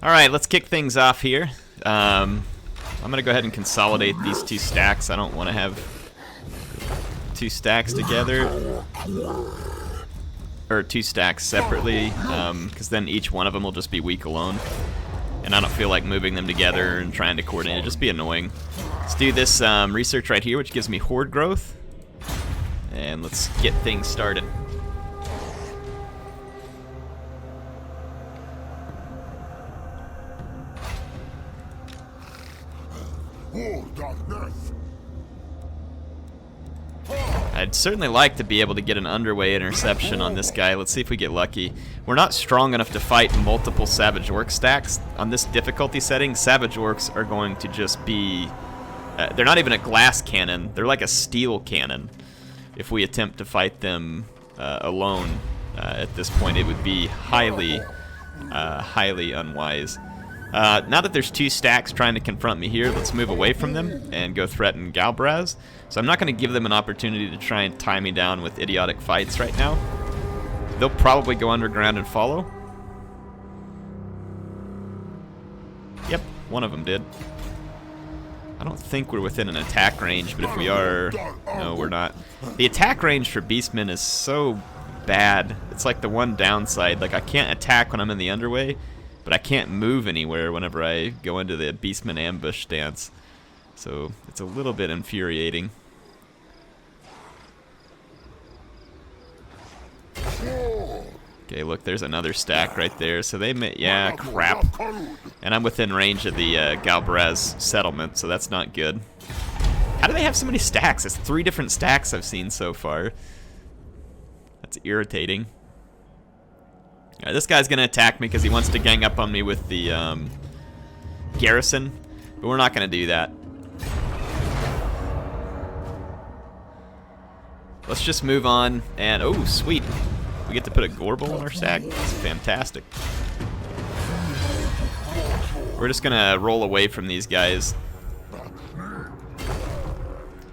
Alright, let's kick things off here. I'm going to go ahead and consolidate these two stacks. I don't want to have two stacks together. Or two stacks separately, because then each one of them will just be weak alone. And I don't feel like moving them together and trying to coordinate. It'd just be annoying. Let's do this research right here, which gives me horde growth. And let's get things started. I'd certainly like to be able to get an underway interception on this guy. Let's see if we get lucky. We're not strong enough to fight multiple Savage Orc stacks. On this difficulty setting, Savage Orcs are going to just be... they're not even a glass cannon. They're like a steel cannon. If we attempt to fight them alone at this point, it would be highly unwise. Now that there's two stacks trying to confront me here, let's move away from them and go threaten Galbaraz. So I'm not going to give them an opportunity to try and tie me down with idiotic fights right now. They'll probably go underground and follow. Yep, one of them did. I don't think we're within an attack range, but if we are, no, we're not. The attack range for Beastmen is so bad. It's like the one downside. Like, I can't attack when I'm in the underway, but I can't move anywhere whenever I go into the Beastman ambush stance. So it's a little bit infuriating. Okay, look, there's another stack right there. So they may, yeah, crap. And I'm within range of the Galbaraz settlement, so that's not good. How do they have so many stacks? It's 3 different stacks I've seen so far. That's irritating. Alright, this guy's gonna attack me because he wants to gang up on me with the garrison, but we're not gonna do that. Let's just move on, and oh, sweet. We get to put a Gorebull in our stack. That's fantastic. We're just gonna roll away from these guys.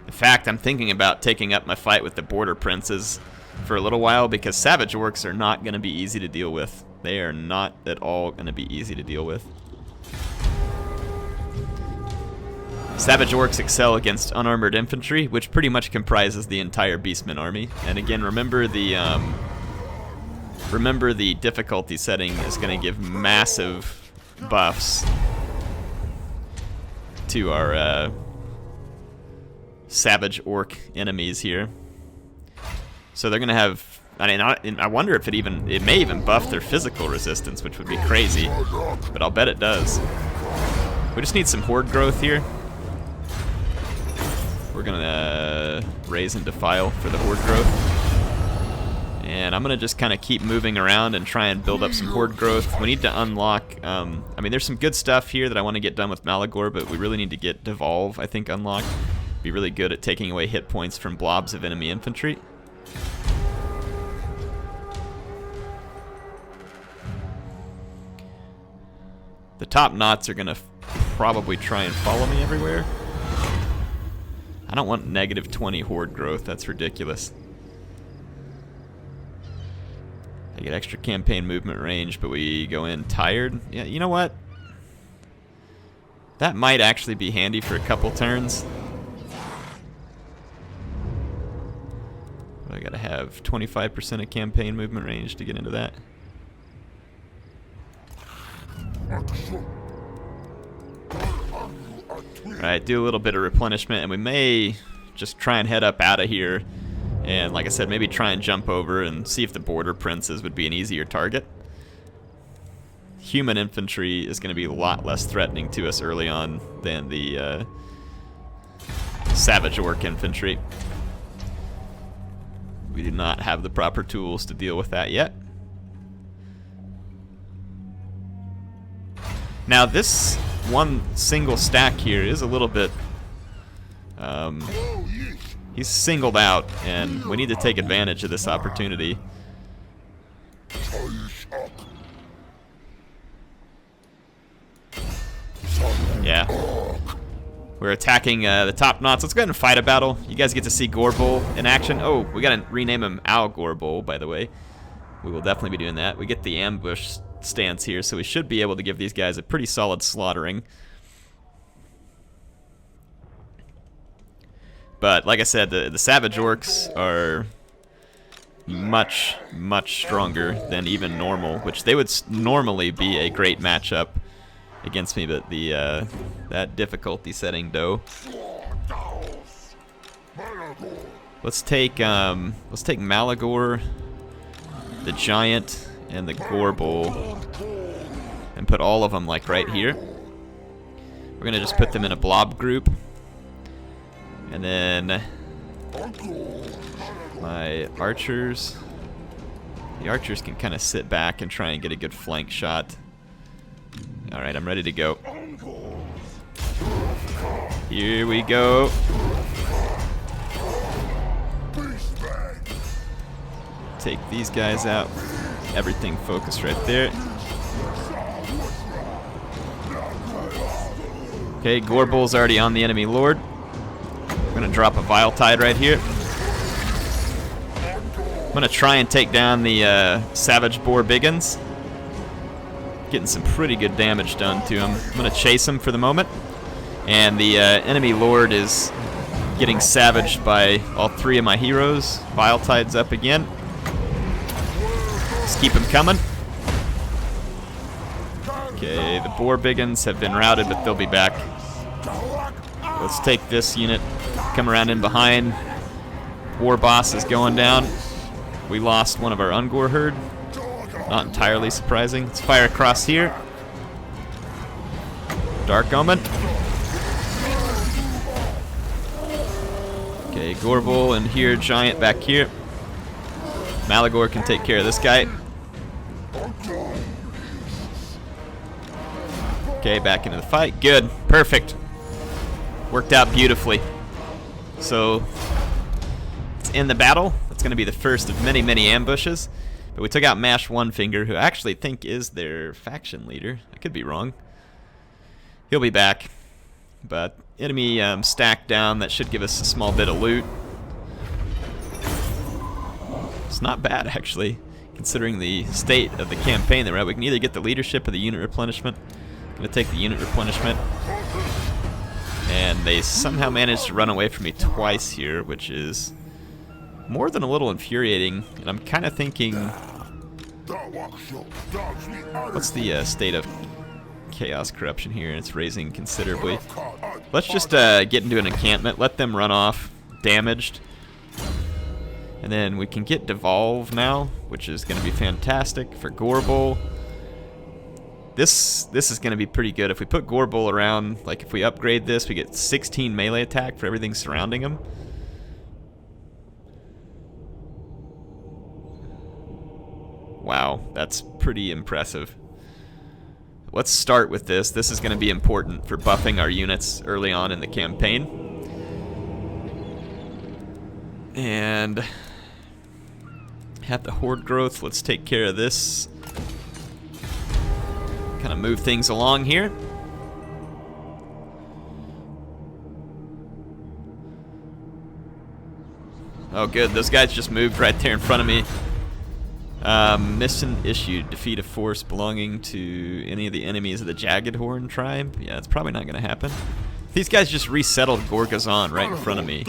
In fact, I'm thinking about taking up my fight with the Border Princes for a little while, because Savage Orcs are not going to be easy to deal with. They are not at all going to be easy to deal with. Savage Orcs excel against unarmored infantry, which pretty much comprises the entire Beastman army. And again, remember the difficulty setting is going to give massive buffs to our Savage Orc enemies here. So they're gonna have, I wonder if it may even buff their physical resistance, which would be crazy, but I'll bet it does. We just need some horde growth here. We're gonna raise and defile for the horde growth. And I'm gonna just kind of keep moving around and try and build up some horde growth. We need to unlock, I mean, there's some good stuff here that I want to get done with Malagor, but we really need to get Devolve, I think, unlocked. Be really good at taking away hit points from blobs of enemy infantry. The top knots are going to probably try and follow me everywhere. I don't want negative 20 horde growth. That's ridiculous. I get extra campaign movement range, but we go in tired. Yeah, you know what? That might actually be handy for a couple turns. But I got to have 25% of campaign movement range to get into that. Alright, do a little bit of replenishment, and we may just try and head up out of here. And like I said, maybe try and jump over and see if the Border Princes would be an easier target. Human infantry is going to be a lot less threatening to us early on than the Savage Orc infantry. We do not have the proper tools to deal with that yet. Now this one single stack here is a little bit, he's singled out, and we need to take advantage of this opportunity. Yeah. We're attacking the top knots. Let's go ahead and fight a battle. You guys get to see Gorebull in action. Oh, we gotta rename him Gorebull, by the way. We will definitely be doing that. We get the ambush stance here, so we should be able to give these guys a pretty solid slaughtering. But like I said, the Savage Orcs are much, much stronger than even normal, which they would normally be a great matchup against me, but the that difficulty setting, though. Let's take Malagor, the Giant, and the Gorebull, and put all of them like right here. We're gonna just put them in a blob group, and then my archers. The archers can kind of sit back and try and get a good flank shot. All right, I'm ready to go. Here we go. Take these guys out. Everything focused right there. Okay, Gorebull's already on the enemy lord. I'm gonna drop a Vile Tide right here. I'm gonna try and take down the Savage Boar Biggins. Getting some pretty good damage done to him. I'm gonna chase him for the moment. And the enemy lord is getting savaged by all three of my heroes. Vile Tide's up again. Just keep him coming. Okay, the Boar Biggins have been routed, but they'll be back. Let's take this unit, come around in behind. War Boss is going down. We lost one of our Ungor herd. Not entirely surprising. Let's fire across here. Dark Omen. Okay, Gorebull and here, Giant back here. Malagor can take care of this guy. Okay, back into the fight. Good. Perfect. Worked out beautifully. So, it's in the battle. It's going to be the first of many, many ambushes. But we took out Mash One Finger, who I actually think is their faction leader. I could be wrong. He'll be back. But enemy stack down. That should give us a small bit of loot. It's not bad, actually, considering the state of the campaign that we're at. We can either get the leadership or the unit replenishment. I'm going to take the unit replenishment. And they somehow managed to run away from me twice here, which is more than a little infuriating. And I'm kind of thinking, what's the state of chaos corruption here? It's raising considerably. Let's just get into an encampment, let them run off damaged. And then we can get Devolve now, which is going to be fantastic for Gorebull. This is going to be pretty good. If we put Gorebull around, like if we upgrade this, we get 16 melee attack for everything surrounding him. Wow, that's pretty impressive. Let's start with this. This is going to be important for buffing our units early on in the campaign. And have the horde growth. Let's take care of this. Kind of move things along here. Oh good, those guys just moved right there in front of me. Mission issued. Defeat a force belonging to any of the enemies of the Jagged Horn tribe. Yeah, it's probably not going to happen. These guys just resettled Gorgazon right in front of me.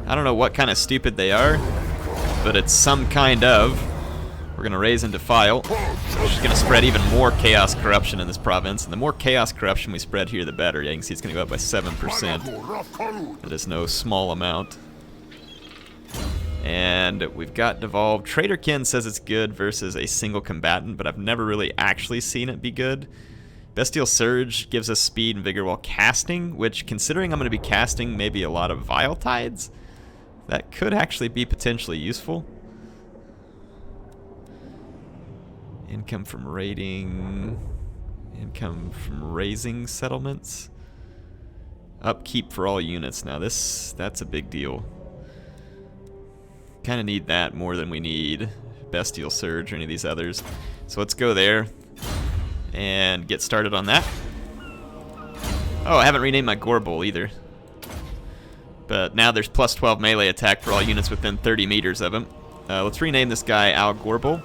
I don't know what kind of stupid they are, but it's some kind of. We're going to raise and defile, which is going to spread even more chaos corruption in this province. And the more chaos corruption we spread here, the better. Yeah, you can see it's going to go up by 7%. That is no small amount. And we've got Devolved. Traderkin says it's good versus a single combatant, but I've never really actually seen it be good. Bestial Surge gives us speed and vigor while casting, which, considering I'm going to be casting maybe a lot of Vile Tides, that could actually be potentially useful. Income from raiding, income from raising settlements, upkeep for all units. Now that's a big deal. Kind of need that more than we need Bestial Surge or any of these others. So let's go there and get started on that. Oh, I haven't renamed my Gorebull either. But now there's plus 12 melee attack for all units within 30 meters of him. Let's rename this guy Gorebull.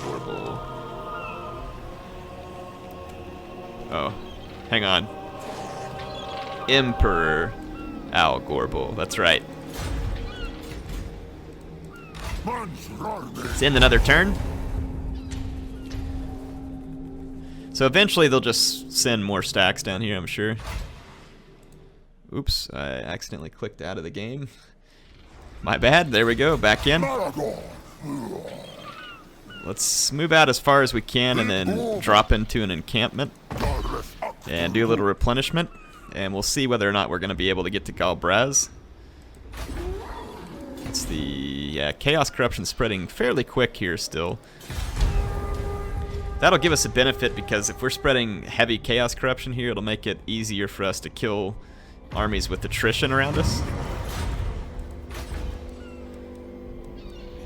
Gorebull. Oh, hang on. Emperor Gorebull. That's right. Let's end another turn. So eventually they'll just send more stacks down here, I'm sure. Oops, I accidentally clicked out of the game. My bad. There we go. Back in. Let's move out as far as we can and then drop into an encampment and do a little replenishment. And we'll see whether or not we're going to be able to get to Galbaraz. It's the chaos corruption spreading fairly quick here still. That'll give us a benefit because if we're spreading heavy chaos corruption here, it'll make it easier for us to kill armies with attrition around us.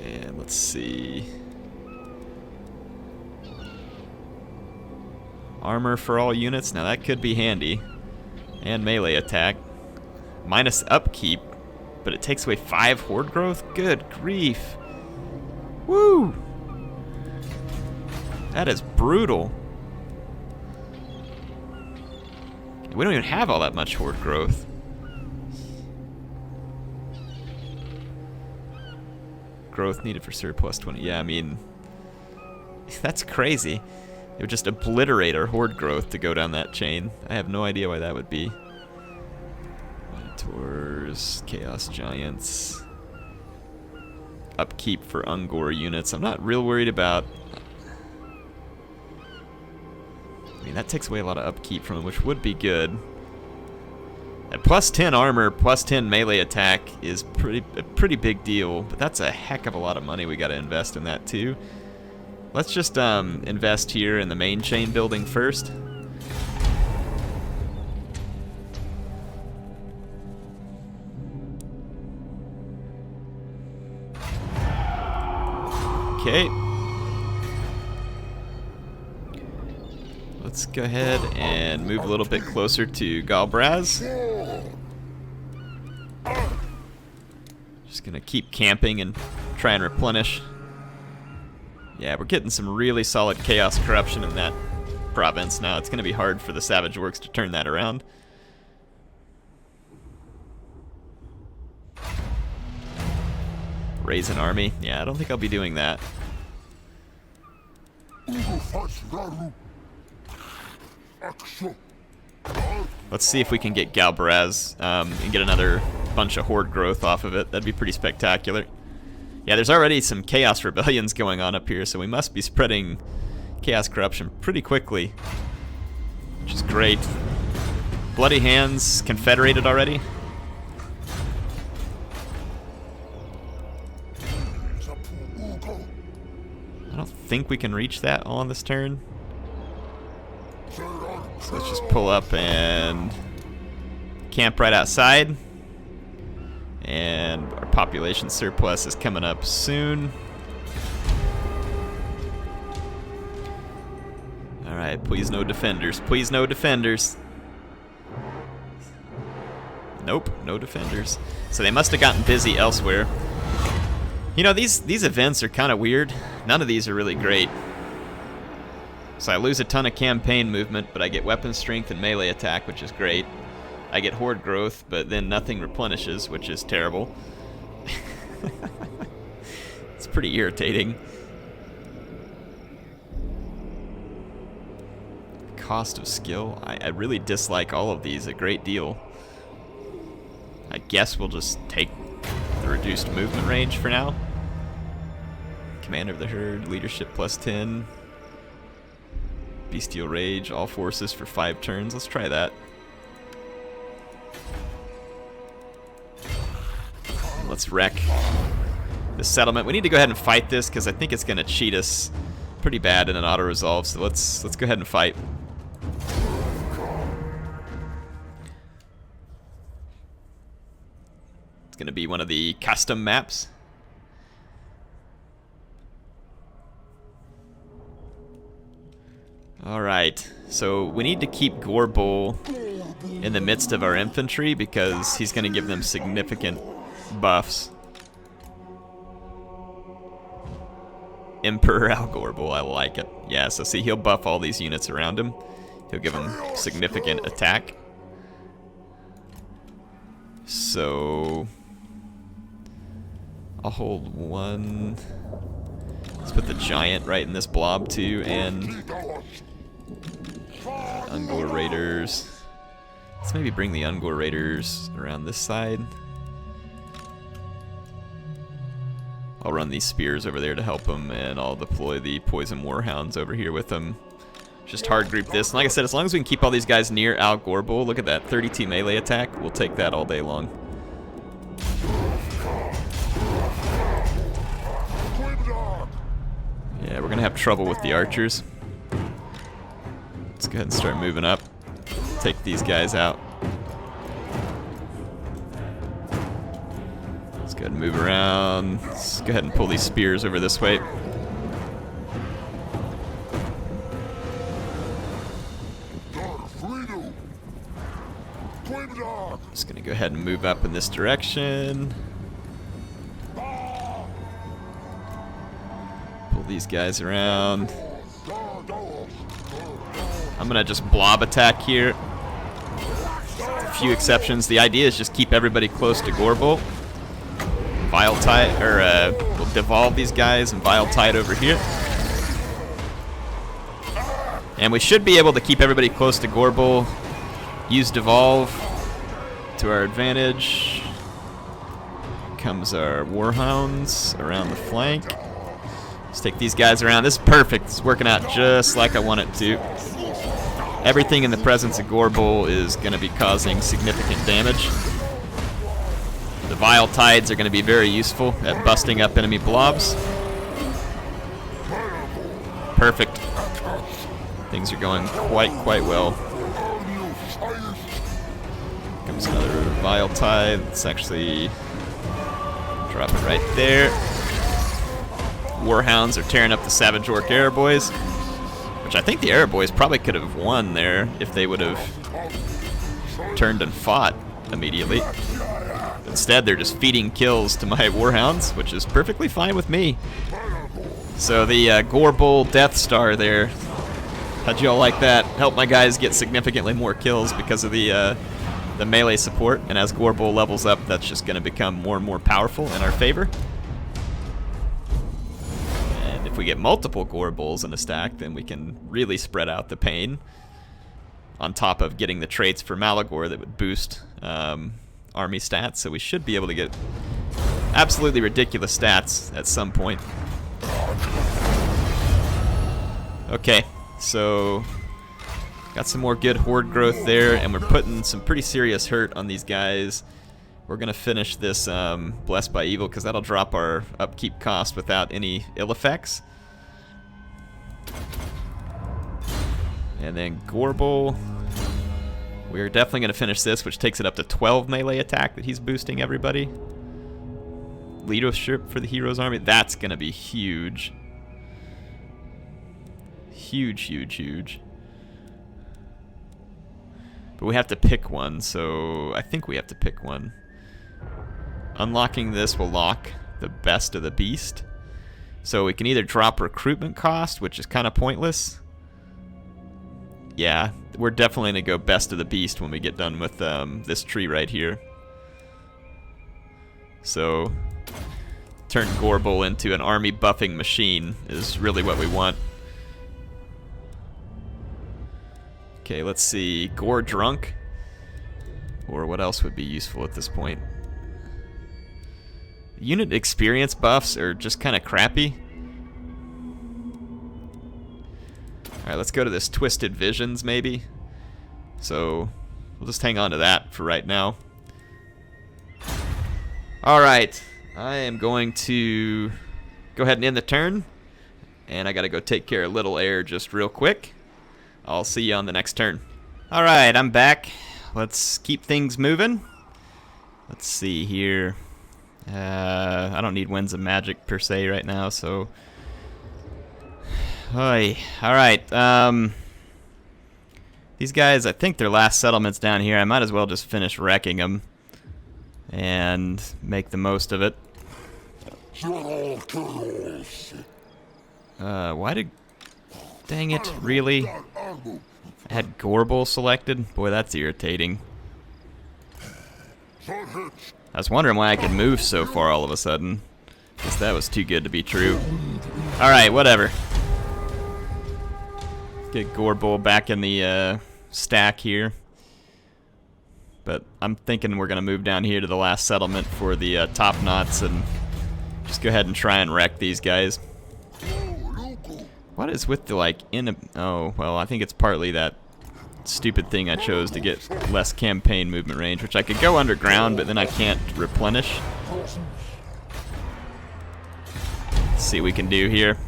And let's see. Armor for all units. Now that could be handy. And melee attack. Minus upkeep. But it takes away 5 horde growth? Good grief. Woo! That is brutal. We don't even have all that much horde growth. Growth needed for surplus 20. Yeah, I mean, that's crazy. It would just obliterate our horde growth to go down that chain. I have no idea why that would be. Minotaurs, Chaos Giants. Upkeep for Ungor units. I'm not real worried about. I mean, that takes away a lot of upkeep from them, which would be good. At plus 10 armor, plus 10 melee attack is a pretty big deal, but that's a heck of a lot of money we got to invest in that too. Let's just invest here in the main chain building first. Okay. Let's go ahead and move a little bit closer to Galbaraz. Just gonna keep camping and try and replenish. Yeah, we're getting some really solid chaos corruption in that province now. It's gonna be hard for the Savage Works to turn that around. Raise an army? Yeah, I don't think I'll be doing that. Let's see if we can get Galbaraz and get another bunch of horde growth off of it. That'd be pretty spectacular. Yeah, there's already some chaos rebellions going on up here, so we must be spreading chaos corruption pretty quickly, which is great. Bloody Hands confederated already. I don't think we can reach that all on this turn. So let's just pull up and camp right outside. And our population surplus is coming up soon. Alright, please no defenders. Please no defenders. Nope, no defenders. So they must have gotten busy elsewhere. You know, these events are kind of weird. None of these are really great. So I lose a ton of campaign movement, but I get weapon strength and melee attack, which is great. I get horde growth, but then nothing replenishes, which is terrible. It's pretty irritating. Cost of skill. I really dislike all of these a great deal. I guess we'll just take the reduced movement range for now. Commander of the herd, leadership plus 10. Bestial rage, all forces for 5 turns. Let's try that. Let's wreck the settlement. We need to go ahead and fight this because I think it's going to cheat us pretty bad in an auto resolve. So let's go ahead and fight. It's going to be one of the custom maps. Alright, so we need to keep Gorebull in the midst of our infantry because he's going to give them significant buffs. Emperor Gorebull, I like it. Yeah, so see, he'll buff all these units around him. He'll give them significant attack. So I'll hold one. Let's put the giant right in this blob too, and Ungor Raiders. Let's maybe bring the Ungor Raiders around this side. I'll run these spears over there to help them, and I'll deploy the poison warhounds over here with them. Just hard group this. And like I said, as long as we can keep all these guys near Gorebull, look at that, 32 melee attack. We'll take that all day long. Yeah, we're gonna have trouble with the archers. Let's go ahead and start moving up. Take these guys out. Let's go ahead and move around. Let's go ahead and pull these spears over this way. Just gonna go ahead and move up in this direction. Pull these guys around. I'm gonna just blob attack here. A few exceptions. The idea is just keep everybody close to Gorebull. Vile Tide, or we'll devolve these guys and Vile Tide over here. And we should be able to keep everybody close to Gorebull. Use devolve to our advantage. Comes our warhounds around the flank. Let's take these guys around. This is perfect. It's working out just like I want it to. Everything in the presence of Gorebull is going to be causing significant damage. The Vile Tides are going to be very useful at busting up enemy blobs. Perfect. Things are going quite well. Comes another Vile Tide. Let's actually drop it right there. Warhounds are tearing up the Savage Orc Arrow Boys, which I think the Arrow Boys probably could have won there if they would have turned and fought immediately. Instead, they're just feeding kills to my Warhounds, which is perfectly fine with me. So the Gorebull Death Star there, how'd you all like that? Helped my guys get significantly more kills because of the melee support, and as Gorebull levels up, that's just going to become more and more powerful in our favor. And if we get multiple Gorebulls in a stack, then we can really spread out the pain, on top of getting the traits for Malagor that would boost army stats, so we should be able to get absolutely ridiculous stats at some point. Okay, so got some more good horde growth there, and we're putting some pretty serious hurt on these guys. We're gonna finish this Blessed by Evil, because that'll drop our upkeep cost without any ill effects. And then Gorebull, we're definitely gonna finish this, which takes it up to 12 melee attack that he's boosting everybody. Leadership for the hero's army, that's gonna be huge. Huge. But we have to pick one, so I think we have to pick one. Unlocking this will lock the best of the beast. So we can either drop recruitment cost, which is kind of pointless. Yeah, we're definitely going to go best of the beast when we get done with this tree right here. So turn Gorebull into an army buffing machine is really what we want. Okay, let's see. Gore Drunk. Or what else would be useful at this point? Unit experience buffs are just kind of crappy. Alright, let's go to this Twisted Visions, maybe. So, we'll just hang on to that for right now. Alright, I am going to go ahead and end the turn. And I gotta go take care of Little Air just real quick. I'll see you on the next turn. Alright, I'm back. Let's keep things moving. Let's see here. I don't need Winds of Magic per se right now, so... Alright, these These guys, I think their last settlement's down here. I might as well just finish wrecking them and make the most of it. Why did... Dang it, really? I had Gorebull selected? Boy, that's irritating. I was wondering why I could move so far all of a sudden. Guess that was too good to be true. Alright, whatever. Get Gorebull back in the stack here. But I'm thinking we're going to move down here to the last settlement for the top knots and just go ahead and try and wreck these guys. What is with the, like, oh, well, I think it's partly that stupid thing I chose to get less campaign movement range, which I could go underground, but then I can't replenish. Let's see what we can do here.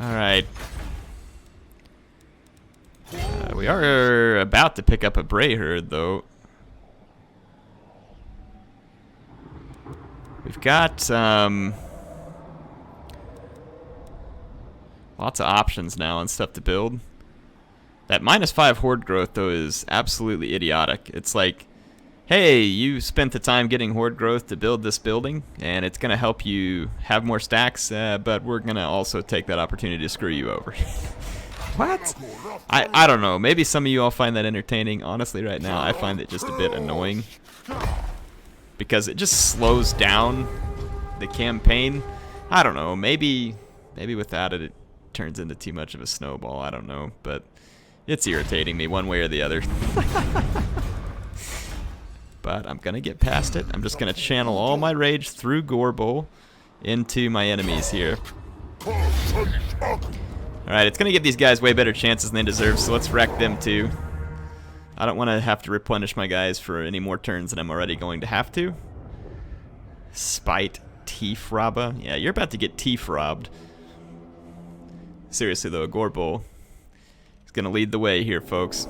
Alright. We are about to pick up a Herd, though. We've got lots of options now and stuff to build. That -5 horde growth, though, is absolutely idiotic. It's like, hey, you spent the time getting horde growth to build this building, and it's going to help you have more stacks, but we're going to also take that opportunity to screw you over. What? I don't know. Maybe some of you all find that entertaining. Honestly, right now, I find it just a bit annoying. Because it just slows down the campaign. I don't know. Maybe without it, it turns into too much of a snowball. I don't know. But it's irritating me one way or the other. But I'm going to get past it. I'm just going to channel all my rage through Gorebull into my enemies here. Alright, it's going to give these guys way better chances than they deserve, so let's wreck them too. I don't want to have to replenish my guys for any more turns than I'm already going to have to. Spite Teeth-robba. Yeah, you're about to get teeth-robbed. Seriously though, Gorebull is going to lead the way here, folks.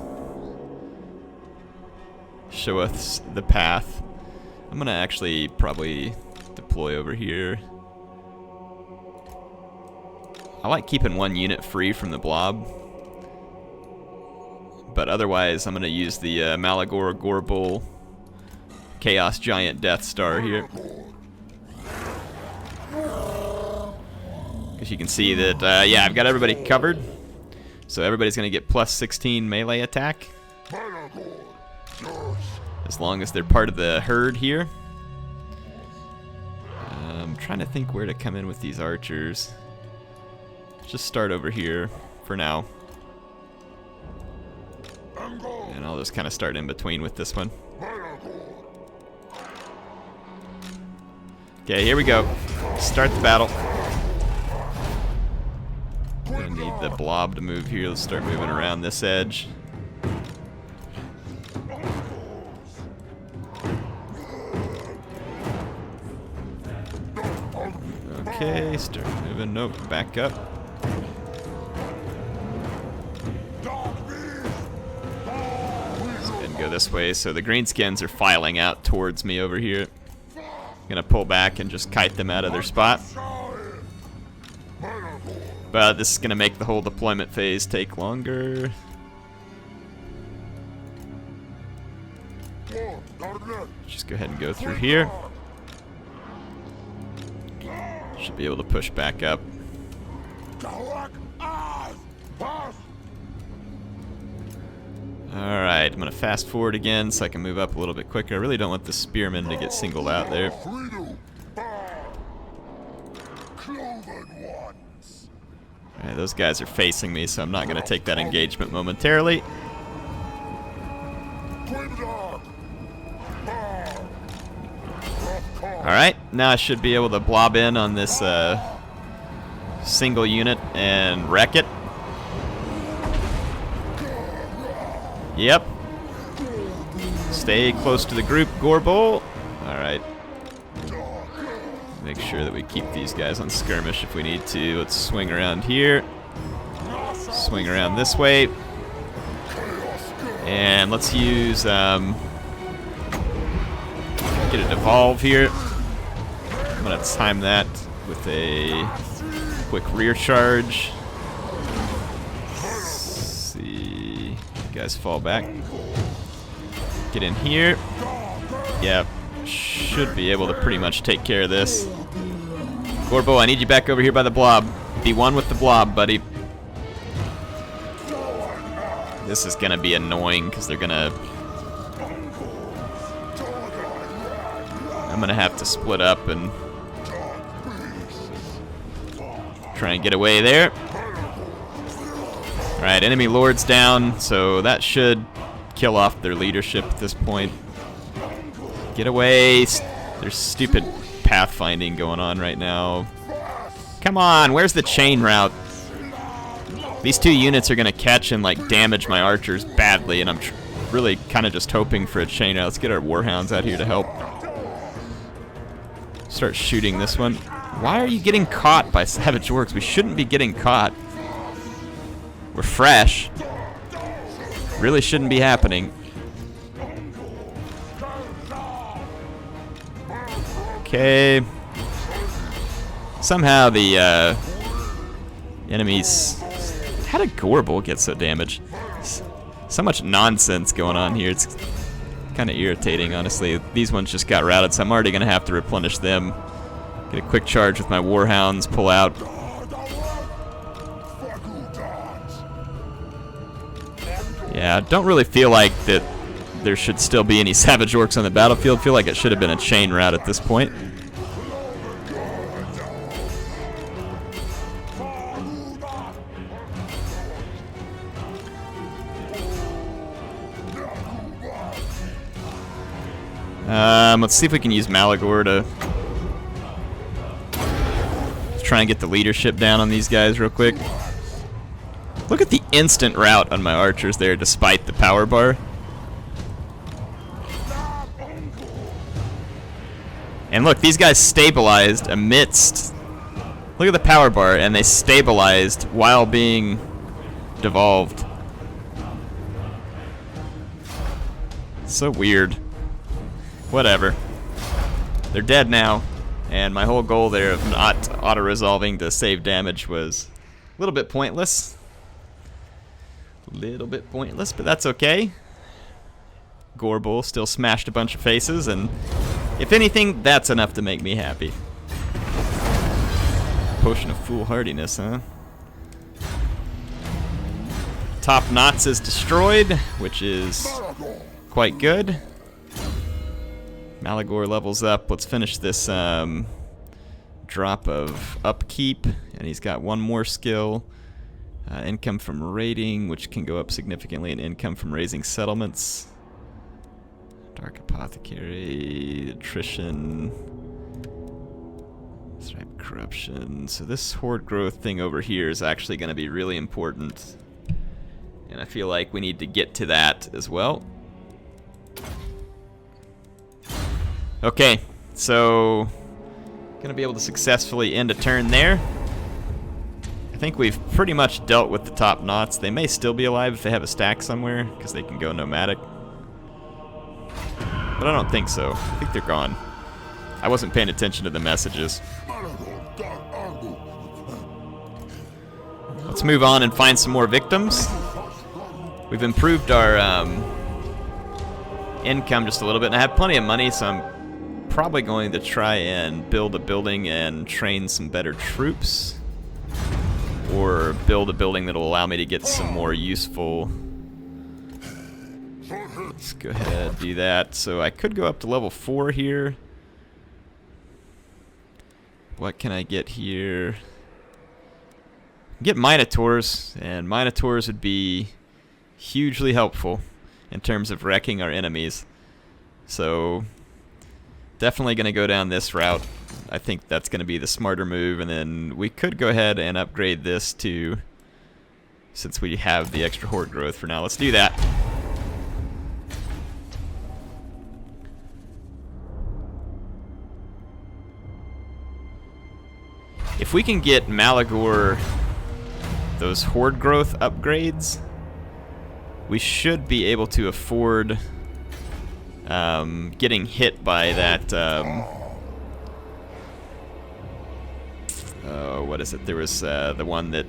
Show us the path. I'm going to actually probably deploy over here. I like keeping one unit free from the blob. But otherwise, I'm going to use the Malagor Gorebull Chaos Giant Death Star here. Because you can see that, yeah, I've got everybody covered. So everybody's going to get plus 16 melee attack. As long as they're part of the herd here. I'm trying to think where to come in with these archers. Just start over here for now. And I'll just kind of start in between with this one. Okay, here we go. Start the battle. Gonna need the blob to move here. Let's start moving around this edge. Okay, start moving. Nope, back up. Go this way, so the greenskins are filing out towards me over here. Gonna pull back and just kite them out of their spot. But this is gonna make the whole deployment phase take longer. Just go ahead and go through here. Should be able to push back up. Alright, I'm going to fast forward again so I can move up a little bit quicker. I really don't want the spearmen to get singled out there. Alright, those guys are facing me, so I'm not going to take that engagement momentarily. Alright, now I should be able to blob in on this single unit and wreck it. Yep. Stay close to the group, Gorebull. Alright. Make sure that we keep these guys on skirmish if we need to. Let's swing around here. Swing around this way. And let's use, get it evolve here. I'm gonna time that with a quick rear charge. Let's see, you guys fall back. Get in here. Yep, should be able to pretty much take care of this. Gorebull, I need you back over here by the blob. Be one with the blob, buddy. This is gonna be annoying because they're gonna... I'm gonna have to split up and try and get away there. Alright, enemy lords down, so that should kill off their leadership at this point. Get away. There's stupid pathfinding going on right now. Come on, where's the chain route? These two units are gonna catch and like damage my archers badly, and I'm really kind of just hoping for a chain route. Let's get our warhounds out here to help. Start shooting this one. Why are you getting caught by savage orcs? We shouldn't be getting caught. We're fresh. Really shouldn't be happening. Okay. Somehow the enemies... How did Gorebull get so damaged? So much nonsense going on here. It's kind of irritating, honestly. These ones just got routed, so I'm already going to have to replenish them. Get a quick charge with my warhounds, pull out. Yeah, I don't really feel like that there should still be any savage orcs on the battlefield. I feel like it should have been a chain route at this point. Let's see if we can use Malagor to try and get the leadership down on these guys real quick. Look at the instant rout on my archers there despite the power bar. And look, these guys stabilized amidst... Look at the power bar, and they stabilized while being devolved. So weird. Whatever. They're dead now, and my whole goal there of not auto-resolving to save damage was a little bit pointless. But that's okay. Gorebull still smashed a bunch of faces, and if anything, that's enough to make me happy. Potion of foolhardiness, huh? Top knots is destroyed, which is quite good. Malagor levels up. Let's finish this drop of upkeep, and he's got one more skill. Income from raiding, which can go up significantly, and income from raising settlements. Dark Apothecary, attrition, stripe corruption. So this horde growth thing over here is actually going to be really important, and I feel like we need to get to that as well. Okay, so gonna be able to successfully end a turn there. I think we've pretty much dealt with the top knots. They may still be alive if they have a stack somewhere, because they can go nomadic. But I don't think so. I think they're gone. I wasn't paying attention to the messages. Let's move on and find some more victims. We've improved our income just a little bit, and I have plenty of money, so I'm probably going to try and build a building and train some better troops, or build a building that will allow me to get some more useful... Let's go ahead and do that. So I could go up to level 4 here. What can I get here? Get Minotaurs, and Minotaurs would be hugely helpful in terms of wrecking our enemies. So definitely going to go down this route. I think that's going to be the smarter move, and then we could go ahead and upgrade this to, since we have the extra horde growth for now. Let's do that. If we can get Malagor those horde growth upgrades, we should be able to afford getting hit by that Oh, what is it? There was the one that...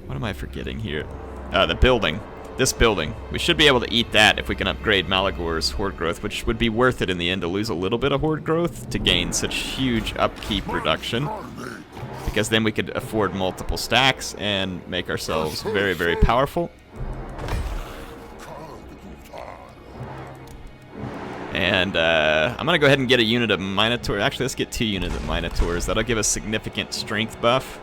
What am I forgetting here? The building. This building. We should be able to eat that if we can upgrade Malagor's horde growth, which would be worth it in the end to lose a little bit of horde growth to gain such huge upkeep reduction. Because then we could afford multiple stacks and make ourselves very, very powerful. And I'm going to go ahead and get a unit of Minotaur. Actually, let's get 2 units of Minotaurs. That'll give us significant strength buff,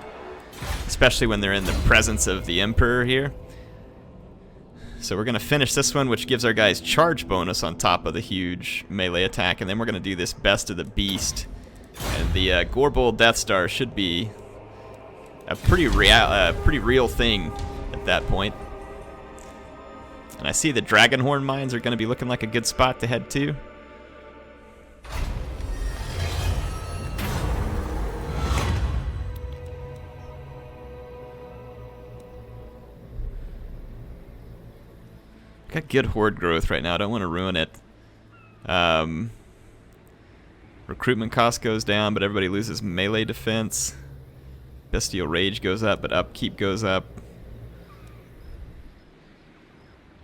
especially when they're in the presence of the Emperor here. So we're going to finish this one, which gives our guys charge bonus on top of the huge melee attack, and then we're going to do this Best of the Beast. And the Gorebull Death Star should be a pretty real thing at that point. And I see the Dragonhorn mines are going to be looking like a good spot to head to. Got good horde growth right now. I don't want to ruin it. Recruitment cost goes down, but everybody loses melee defense. Bestial rage goes up, but upkeep goes up.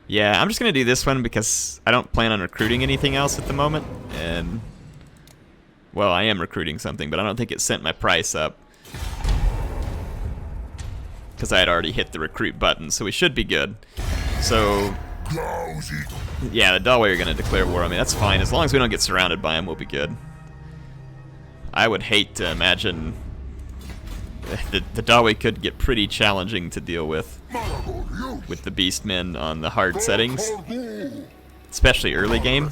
Yeah, I'm just going to do this one because I don't plan on recruiting anything else at the moment. And, well, I am recruiting something, but I don't think it sent my price up. Because I had already hit the recruit button, so we should be good. So, yeah, the Dalway are going to declare war on me. That's fine. As long as we don't get surrounded by them, we'll be good. I would hate to imagine... The Dalway could get pretty challenging to deal with the Beastmen on the hard settings, especially early game.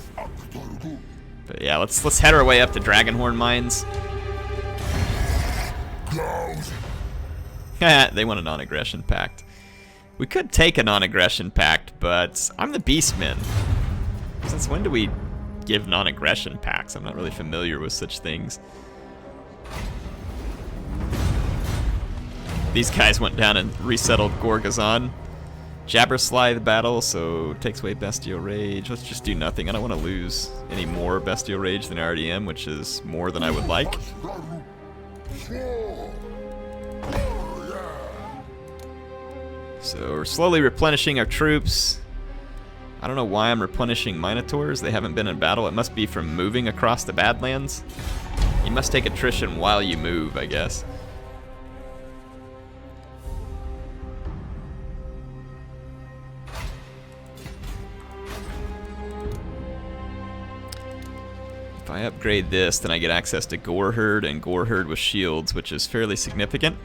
But yeah, let's head our way up to Dragonhorn mines. They want a non-aggression pact. We could take a non-aggression pact, but I'm the Beastmen. Since when do we give non-aggression pacts? I'm not really familiar with such things. These guys went down and resettled Gorgazon. Jabbersly the battle, so takes away Bestial Rage. Let's just do nothing. I don't want to lose any more Bestial Rage than I already am, which is more than I would like. So we're slowly replenishing our troops. I don't know why I'm replenishing Minotaurs. They haven't been in battle. It must be from moving across the Badlands. You must take attrition while you move, I guess. If I upgrade this, then I get access to Goreherd and Goreherd with shields, which is fairly significant.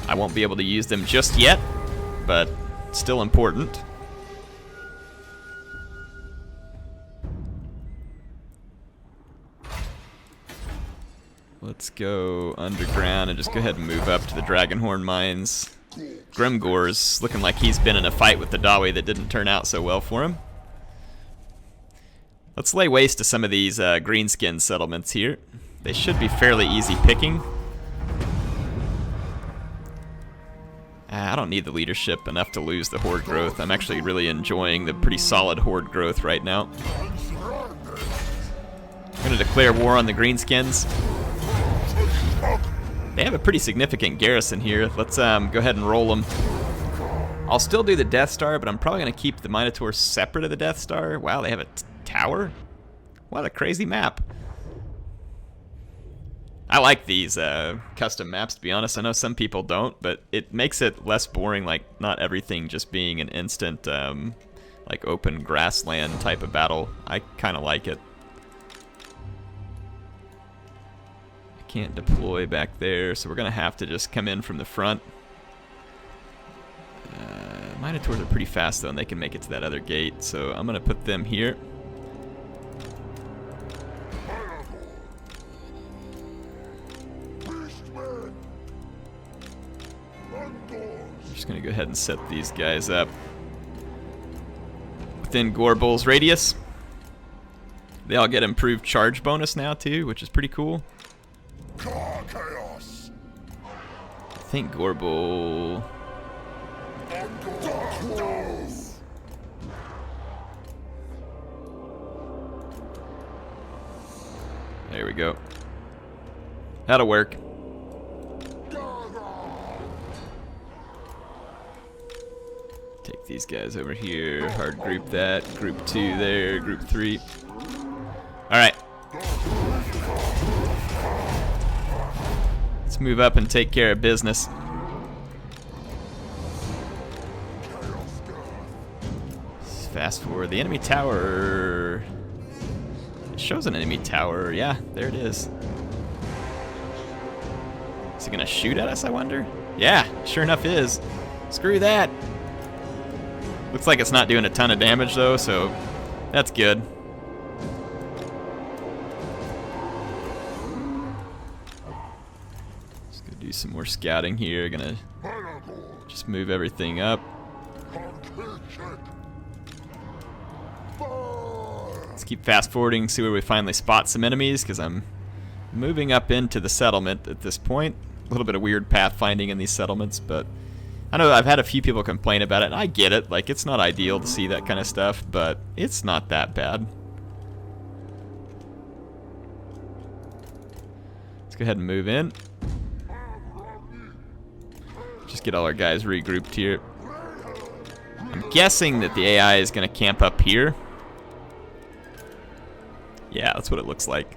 I won't be able to use them just yet, but still important. Let's go underground and just go ahead and move up to the Dragonhorn mines. Grimgor's looking like he's been in a fight with the Dalway that didn't turn out so well for him. Let's lay waste to some of these Greenskin settlements here. They should be fairly easy picking. I don't need the leadership enough to lose the horde growth. I'm actually really enjoying the pretty solid horde growth right now. I'm going to declare war on the Greenskins. They have a pretty significant garrison here. Let's go ahead and roll them. I'll still do the Death Star, but I'm probably going to keep the Minotaur separate of the Death Star. Wow, they have a tower? What a crazy map. I like these custom maps, to be honest. I know some people don't, but it makes it less boring, like not everything just being an instant like open grassland type of battle. I kind of like it. I can't deploy back there, so we're going to have to just come in from the front. Minotaurs are pretty fast, though, and they can make it to that other gate, so I'm going to put them here. Just going to go ahead and set these guys up within Gorebull's radius. They all get improved charge bonus now, too, which is pretty cool. I think Gorebull... There we go. That'll work. Take these guys over here. Hard group that. Group 2 there. Group 3. Alright. Let's move up and take care of business. Let's fast forward. The enemy tower. It shows an enemy tower. Yeah, there it is. Is it gonna shoot at us, I wonder? Yeah, sure enough is. Screw that. Looks like it's not doing a ton of damage though, so that's good. Just gonna do some more scouting here. Gonna just move everything up. Let's keep fast forwarding, see where we finally spot some enemies, because I'm moving up into the settlement at this point. A little bit of weird pathfinding in these settlements, but I know I've had a few people complain about it, and I get it. Like, it's not ideal to see that kind of stuff, but it's not that bad. Let's go ahead and move in. Just get all our guys regrouped here. I'm guessing that the AI is going to camp up here. Yeah, that's what it looks like.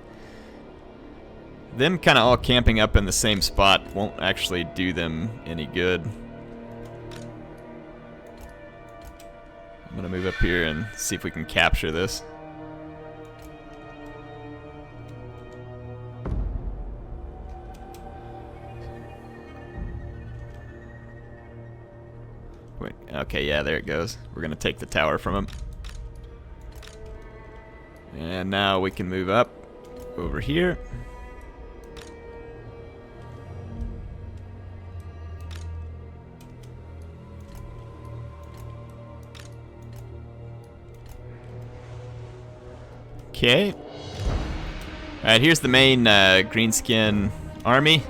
Them kind of all camping up in the same spot won't actually do them any good. I'm gonna move up here and see if we can capture this. Wait, okay, yeah, there it goes. We're gonna take the tower from him. And now we can move up over here. Okay. Alright, here's the main Greenskin army.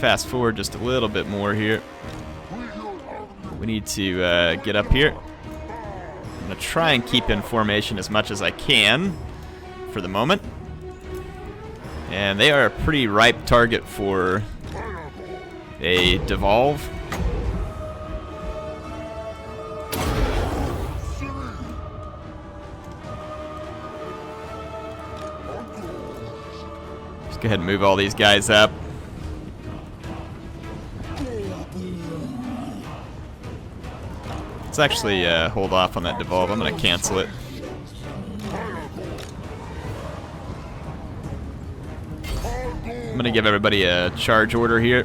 Fast forward just a little bit more here. We need to get up here. I'm going to try and keep in formation as much as I can for the moment. And they are a pretty ripe target for a devolve. Go ahead and move all these guys up. Let's actually hold off on that devolve. I'm going to cancel it. I'm going to give everybody a charge order here.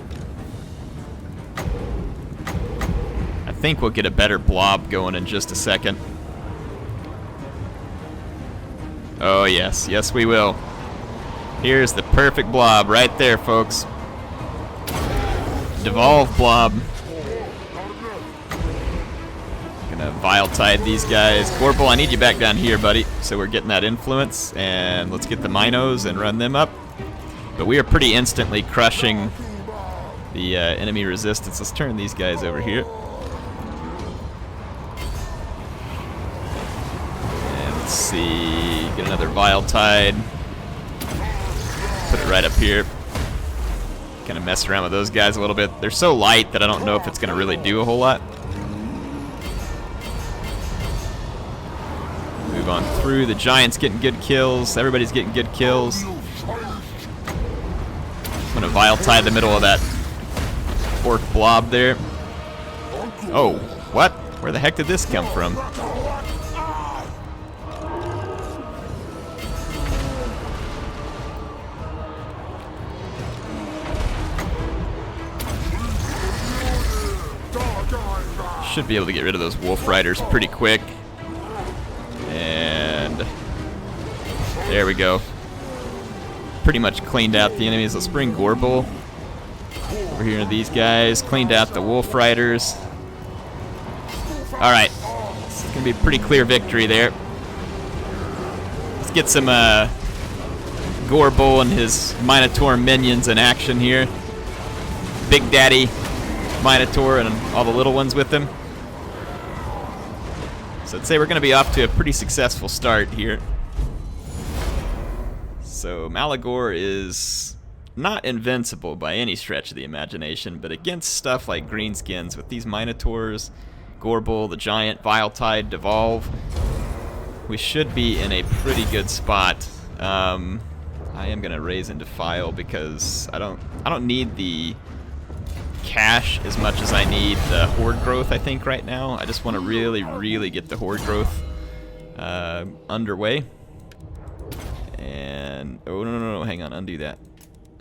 I think we'll get a better blob going in just a second. Oh yes, yes we will. Here's the perfect blob right there, folks. Devolve blob. Gonna vile tide these guys. Gorebull, I need you back down here, buddy. So we're getting that influence, and let's get the minos and run them up. But we are pretty instantly crushing the enemy resistance. Let's turn these guys over here. And let's see, get another vile tide. Put it right up here. Kind of mess around with those guys a little bit. They're so light that I don't know if it's going to really do a whole lot. Move on through. The giant's getting good kills. Everybody's getting good kills. I'm going to vile tie the middle of that orc blob there. Oh, what? Where the heck did this come from? Should be able to get rid of those wolf riders pretty quick. And there we go. Pretty much cleaned out the enemies. Let's bring Gorebull over here to these guys. Cleaned out the wolf riders. Alright. It's going to be a pretty clear victory there. Let's get some Gorebull and his Minotaur minions in action here. Big Daddy Minotaur and all the little ones with him. So I'd say we're going to be off to a pretty successful start here. So Malagor is not invincible by any stretch of the imagination, but against stuff like Greenskins with these Minotaurs, Gorebull, the Giant, Viletide, Devolve, we should be in a pretty good spot. I am gonna raise and defile because I don't need the cash as much as I need the horde growth, I think, right now. I just want to really get the horde growth underway. And oh no, hang on, undo that.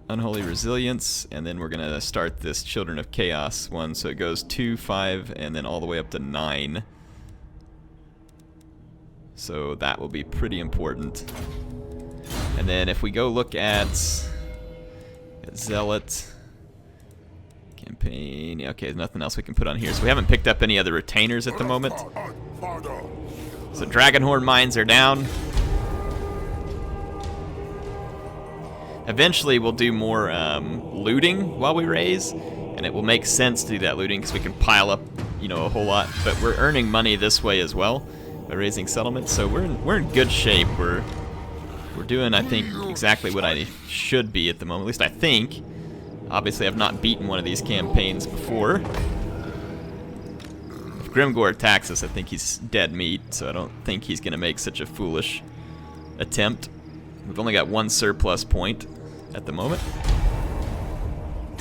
Unholy Resilience, and then we're gonna start this Children of Chaos one, so it goes 2, 5, and then all the way up to 9. So that will be pretty important. And then if we go look at Zealot campaign, yeah, okay, there's nothing else we can put on here. So we haven't picked up any other retainers at the moment. So Dragonhorn mines are down. Eventually we'll do more looting while we raise, and it will make sense to do that looting because we can pile up, you know, a whole lot. But we're earning money this way as well by raising settlements, so we're in good shape. We're doing, I think, exactly what I should be at the moment. At least I think. Obviously, I've not beaten one of these campaigns before. If Grimgor attacks us, I think he's dead meat, so I don't think he's going to make such a foolish attempt. We've only got 1 surplus point at the moment.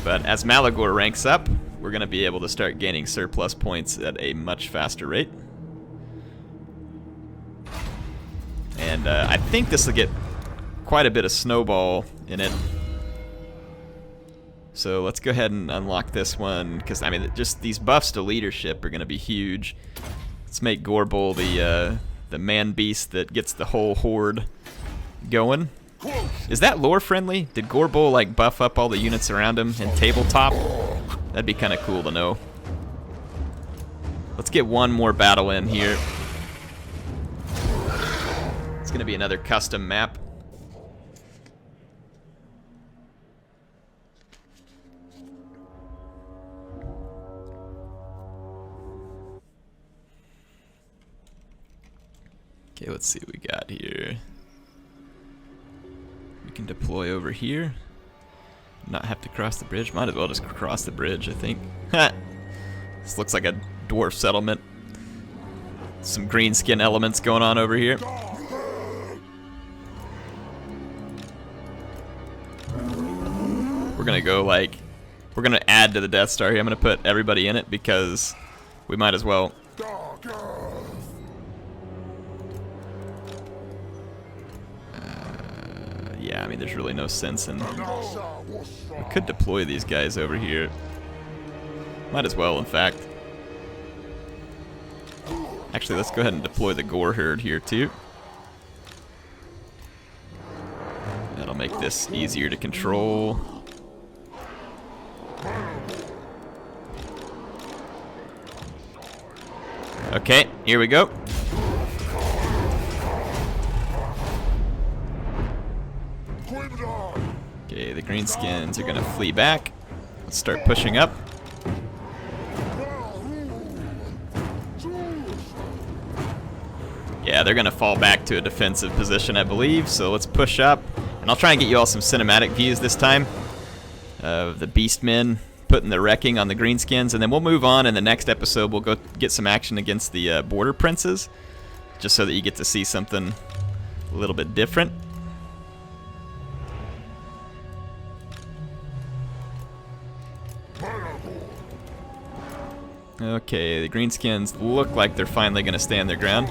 But as Malagor ranks up, we're going to be able to start gaining surplus points at a much faster rate. And I think this will get quite a bit of snowball in it. So let's go ahead and unlock this one, because I mean, just these buffs to leadership are going to be huge. Let's make Gorebull the man beast that gets the whole horde going. Is that lore friendly? Did Gorebull like buff up all the units around him in tabletop? That'd be kind of cool to know. Let's get one more battle in here. It's going to be another custom map. Okay, let's see what we got here. We can deploy over here. Not have to cross the bridge. Might as well just cross the bridge, I think. This looks like a dwarf settlement. Some greenskin elements going on over here. We're gonna go like, we're gonna add to the Death Star here. I'm gonna put everybody in it because we might as well. Yeah, I mean, there's really no sense in... We could deploy these guys over here. Might as well, in fact. Actually, let's go ahead and deploy the Warherd here, too. That'll make this easier to control. Okay, here we go. Okay, the Greenskins are gonna flee back. Let's start pushing up. Yeah, they're gonna fall back to a defensive position, I believe, so let's push up. And I'll try and get you all some cinematic views this time of the Beastmen putting the wrecking on the Greenskins, and then we'll move on. In the next episode, we'll go get some action against the Border Princes, just so that you get to see something a little bit different. Okay, the Greenskins look like they're finally going to stand their ground.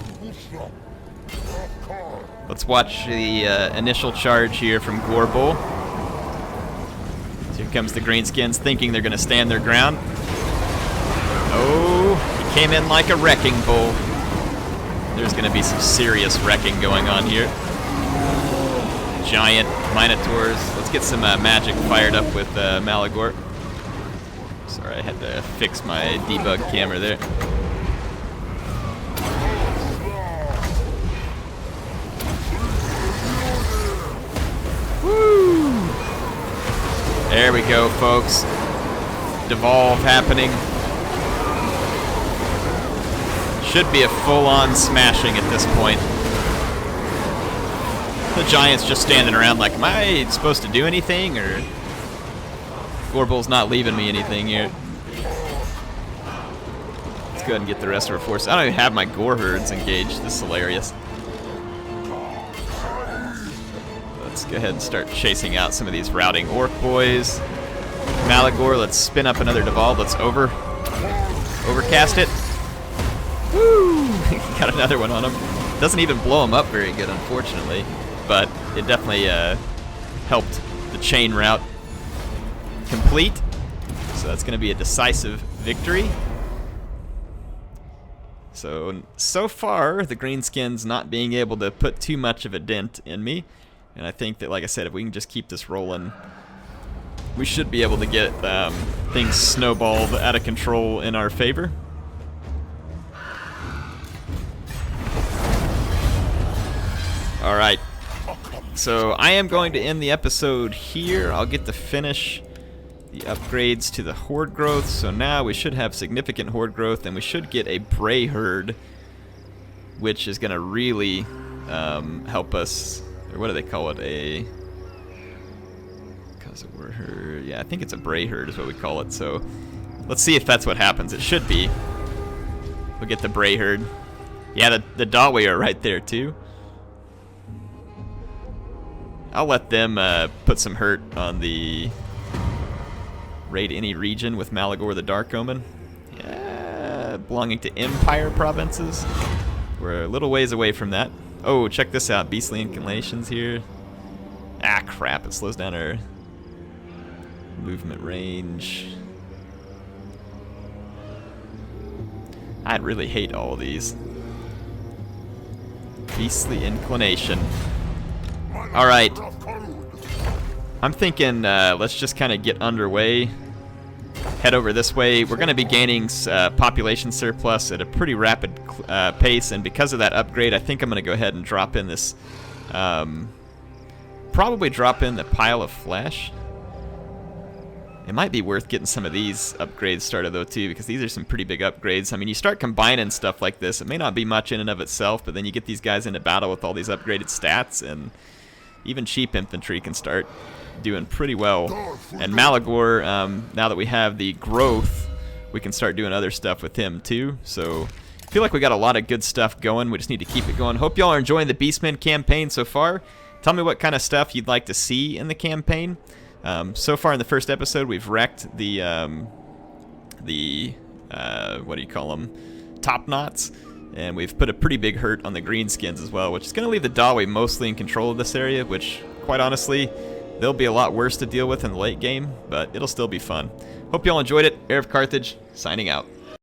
Let's watch the initial charge here from Gorebull. So here comes the Greenskins thinking they're going to stand their ground. Oh, he came in like a wrecking bull. There's going to be some serious wrecking going on here. Giant Minotaurs. Let's get some magic fired up with Malagor. Sorry, I had to fix my debug camera there. Woo! There we go, folks. Devolve happening. Should be a full-on smashing at this point. The giant's just standing around like, am I supposed to do anything, or Gorebull's not leaving me anything here. Let's go ahead and get the rest of our force. I don't even have my Warherds engaged. This is hilarious. Let's go ahead and start chasing out some of these routing orc boys. Malagor, let's spin up another Devolve. Let's overcast it. Woo! Got another one on him. Doesn't even blow him up very good, unfortunately, but it definitely helped the chain route complete. So that's going to be a decisive victory. So far, the Greenskins not being able to put too much of a dent in me. And I think that, like I said, if we can just keep this rolling, we should be able to get things snowballed out of control in our favor. Alright, so I am going to end the episode here. I'll get to finish the upgrades to the horde growth. So now we should have significant horde growth, and we should get a Bray herd, which is going to really help us. Or what do they call it? Yeah, I think it's a Bray herd is what we call it. So let's see if that's what happens. It should be. We'll get the Bray herd. Yeah, the Dawi are right there too. I'll let them put some hurt on the raid any region with Malagor the Dark Omen. Yeah, belonging to Empire provinces. We're a little ways away from that. Oh, check this out. Beastly inclinations here. Ah, crap. It slows down our movement range. I'd really hate all of these. Beastly inclination. Alright. I'm thinking let's just kind of get underway. Head over this way. We're going to be gaining population surplus at a pretty rapid pace, and because of that upgrade, I think I'm going to go ahead and drop in this... probably drop in the pile of flesh. It might be worth getting some of these upgrades started though too, because these are some pretty big upgrades. I mean, you start combining stuff like this, it may not be much in and of itself, but then you get these guys into battle with all these upgraded stats, and even cheap infantry can start doing pretty well. And Malagor, now that we have the growth, we can start doing other stuff with him too. So I feel like we got a lot of good stuff going. We just need to keep it going. Hope y'all are enjoying the Beastmen campaign so far. Tell me what kind of stuff you'd like to see in the campaign. So far in the first episode, we've wrecked the what do you call them? Top knots. And we've put a pretty big hurt on the Greenskins as well, which is going to leave the Dawi mostly in control of this area, which, quite honestly, they'll be a lot worse to deal with in the late game, but it'll still be fun. Hope y'all enjoyed it. HeirofCarthage, signing out.